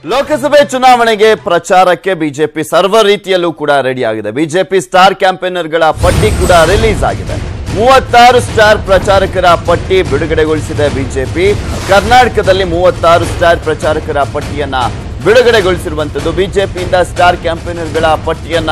ಲೋಕಸಭೆ ಚುನಾವಣೆಗೆ ಪ್ರಚಾರಕ್ಕೆ ಬಿಜೆಪಿ ಸರ್ವ ರೀತಿಯಲ್ಲೂ ಕೂಡ ರೆಡಿ ಆಗಿದೆ. ಬಿಜೆಪಿ ಸ್ಟಾರ್ ಕ್ಯಾಂಪೇನರ್ಗಳ ಪಟ್ಟಿ ಕೂಡ ರಿಲೀಸ್ ಆಗಿದೆ. 36 ಸ್ಟಾರ್ ಪ್ರಚಾರಕರ ಪಟ್ಟಿ ಬಿಡುಗಡೆಗೊಳಿಸಿದೆ ಬಿಜೆಪಿ. ಕರ್ನಾಟಕದಲ್ಲಿ 36 ಸ್ಟಾರ್ ಪ್ರಚಾರಕರ ಪಟ್ಟಿಯನ್ನ ಬಿಡುಗಡೆಗೊಳಿಸಿರುವಂತದ್ದು. ಬಿಜೆಪಿಯಿಂದ ಸ್ಟಾರ್ ಕ್ಯಾಂಪೇನರ್ಗಳ ಪಟ್ಟಿಯನ್ನ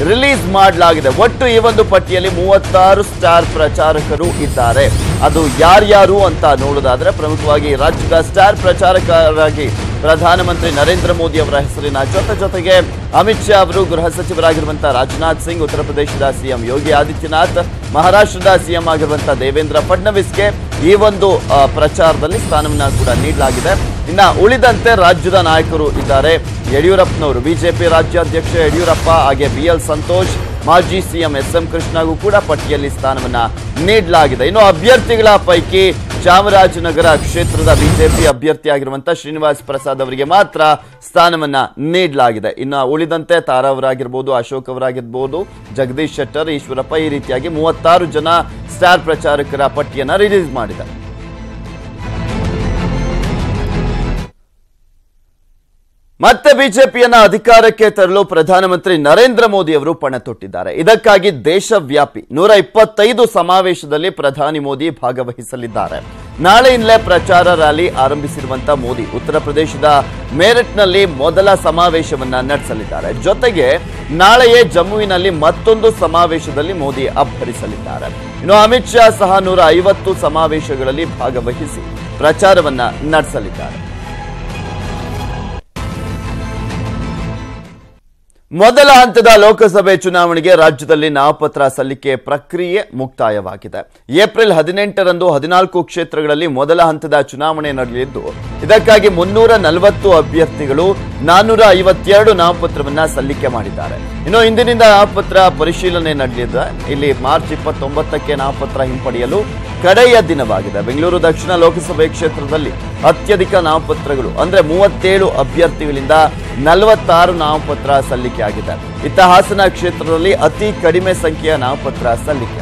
ರಿಲೀಸ್ ಮಾಡಲಾಗಿದೆ. ಒಟ್ಟು ಈ ಒಂದು ಪಟ್ಟಿಯಲ್ಲಿ 36 ಸ್ಟಾರ್ ಪ್ರಚಾರಕರು ಇದ್ದಾರೆ. ಅದು ಯಾರ್ಯಾರು ಅಂತ ನೋಡೋದಾದ್ರೆ ಪ್ರಮುಖವಾಗಿ ರಾಜ್ಯದ ಸ್ಟಾರ್ ಪ್ರಚಾರಕರಾಗಿ ಪ್ರಧಾನಮಂತ್ರಿ ನರೇಂದ್ರ ಮೋದಿ ಅವರ ಹೆಸರಿನ ಜೊತೆಗೆ ಅಮಿತ್ ಶಾ ಅವರು, ಗೃಹ ಸಚಿವರಾಗಿರುವಂತಹ ರಾಜನಾಥ್ ಸಿಂಗ್, ಉತ್ತರ ಪ್ರದೇಶದ ಸಿಎಂ ಯೋಗಿ ಆದಿತ್ಯನಾಥ್, ಮಹಾರಾಷ್ಟ್ರದ ಸಿಎಂ ಆಗಿರುವಂತಹ ದೇವೇಂದ್ರ ಫಡ್ನವೀಸ್ಗೆ ಈ ಒಂದು ಪ್ರಚಾರದಲ್ಲಿ ಸ್ಥಾನವನ್ನ ಕೂಡ ನೀಡಲಾಗಿದೆ. ಇನ್ನ ಉಳಿದಂತೆ ರಾಜ್ಯದ ನಾಯಕರು ಇದ್ದಾರೆ. ಯಡಿಯೂರಪ್ಪನವರು, ಬಿಜೆಪಿ ರಾಜ್ಯಾಧ್ಯಕ್ಷ ಯಡಿಯೂರಪ್ಪ, ಹಾಗೆ BL ಸಂತೋಷ್, ಮಾಜಿ ಸಿಎಂ SM ಕೃಷ್ಣಗೂ ಕೂಡ ಪಟ್ಟಿಯಲ್ಲಿ ಸ್ಥಾನವನ್ನ ನೀಡಲಾಗಿದೆ. ಇನ್ನು ಅಭ್ಯರ್ಥಿಗಳ ಪೈಕಿ ಚಾಮರಾಜನಗರ ಕ್ಷೇತ್ರದ ಬಿಜೆಪಿ ಅಭ್ಯರ್ಥಿಯಾಗಿರುವಂತಹ ಶ್ರೀನಿವಾಸ್ ಪ್ರಸಾದ್ ಅವರಿಗೆ ಮಾತ್ರ ಸ್ಥಾನವನ್ನ ನೀಡಲಾಗಿದೆ. ಇನ್ನು ಉಳಿದಂತೆ ತಾರಾ ಅವರಾಗಿರ್ಬೋದು, ಅಶೋಕ್ ಅವರಾಗಿರ್ಬೋದು, ಜಗದೀಶ್ ಶೆಟ್ಟರ್, ಈಶ್ವರಪ್ಪ, ಈ ರೀತಿಯಾಗಿ 36 ಜನ ಸ್ಟಾರ್ ಪ್ರಚಾರಕರ ಪಟ್ಟಿಯನ್ನ ರಿಲೀಸ್ ಮಾಡಿದ್ದಾರೆ. ಮತ್ತೆ ಬಿಜೆಪಿಯನ್ನ ಅಧಿಕಾರಕ್ಕೆ ತರಲು ಪ್ರಧಾನಮಂತ್ರಿ ನರೇಂದ್ರ ಮೋದಿ ಅವರು ಪಣ ತೊಟ್ಟಿದ್ದಾರೆ. ಇದಕ್ಕಾಗಿ ದೇಶವ್ಯಾಪಿ 125 ಸಮಾವೇಶದಲ್ಲಿ ಪ್ರಧಾನಿ ಮೋದಿ ಭಾಗವಹಿಸಲಿದ್ದಾರೆ. ನಾಳೆಯಿಂದಲೇ ಪ್ರಚಾರ ರ್ಯಾಲಿ ಆರಂಭಿಸಿರುವಂತಹ ಮೋದಿ ಉತ್ತರ ಪ್ರದೇಶದ ಮೇರಠ್ನಲ್ಲಿ ಮೊದಲ ಸಮಾವೇಶವನ್ನ ನಡೆಸಲಿದ್ದಾರೆ. ಜೊತೆಗೆ ನಾಳೆಯೇ ಜಮ್ಮುವಿನಲ್ಲಿ ಮತ್ತೊಂದು ಸಮಾವೇಶದಲ್ಲಿ ಮೋದಿ ಅಬ್ಬರಿಸಲಿದ್ದಾರೆ. ಇನ್ನು ಅಮಿತ್ ಶಾ ಸಹ 150 ಸಮಾವೇಶಗಳಲ್ಲಿ ಭಾಗವಹಿಸಿ ಪ್ರಚಾರವನ್ನ ನಡೆಸಲಿದ್ದಾರೆ. ಮೊದಲ ಹಂತದ ಲೋಕಸಭೆ ಚುನಾವಣೆಗೆ ರಾಜ್ಯದಲ್ಲಿ ನಾಮಪತ್ರ ಸಲ್ಲಿಕೆ ಪ್ರಕ್ರಿಯೆ ಮುಕ್ತಾಯವಾಗಿದೆ. ಏಪ್ರಿಲ್ 18ರಂದು 14 ಕ್ಷೇತ್ರಗಳಲ್ಲಿ ಮೊದಲ ಹಂತದ ಚುನಾವಣೆ ನಡೆಯಲಿದ್ದು, ಇದಕ್ಕಾಗಿ 340 ಅಭ್ಯರ್ಥಿಗಳು 452 ನಾಮಪತ್ರವನ್ನ ಸಲ್ಲಿಕೆ ಮಾಡಿದ್ದಾರೆ. ಇನ್ನು ಇಂದಿನಿಂದ ನಾಮಪತ್ರ ಪರಿಶೀಲನೆ ನಡೆಯಲಿದೆ. ಇಲ್ಲಿ ಮಾರ್ಚ್ 29ಕ್ಕೆ ನಾಮಪತ್ರ ಹಿಂಪಡೆಯಲು ಕಡೆಯ ದಿನವಾಗಿದೆ. ಬೆಂಗಳೂರು ದಕ್ಷಿಣ ಲೋಕಸಭೆ ಕ್ಷೇತ್ರದಲ್ಲಿ ಅತ್ಯಧಿಕ ನಾಮಪತ್ರಗಳು ಅಂದ್ರೆ 37 ಅಭ್ಯರ್ಥಿಗಳಿಂದ 46 ನಾಮಪತ್ರ ಸಲ್ಲಿಕೆ ಆಗಿದೆ. ಇತ್ತ ಹಾಸನ ಕ್ಷೇತ್ರದಲ್ಲಿ ಅತಿ ಕಡಿಮೆ ಸಂಖ್ಯೆಯ ನಾಮಪತ್ರ ಸಲ್ಲಿಕೆ.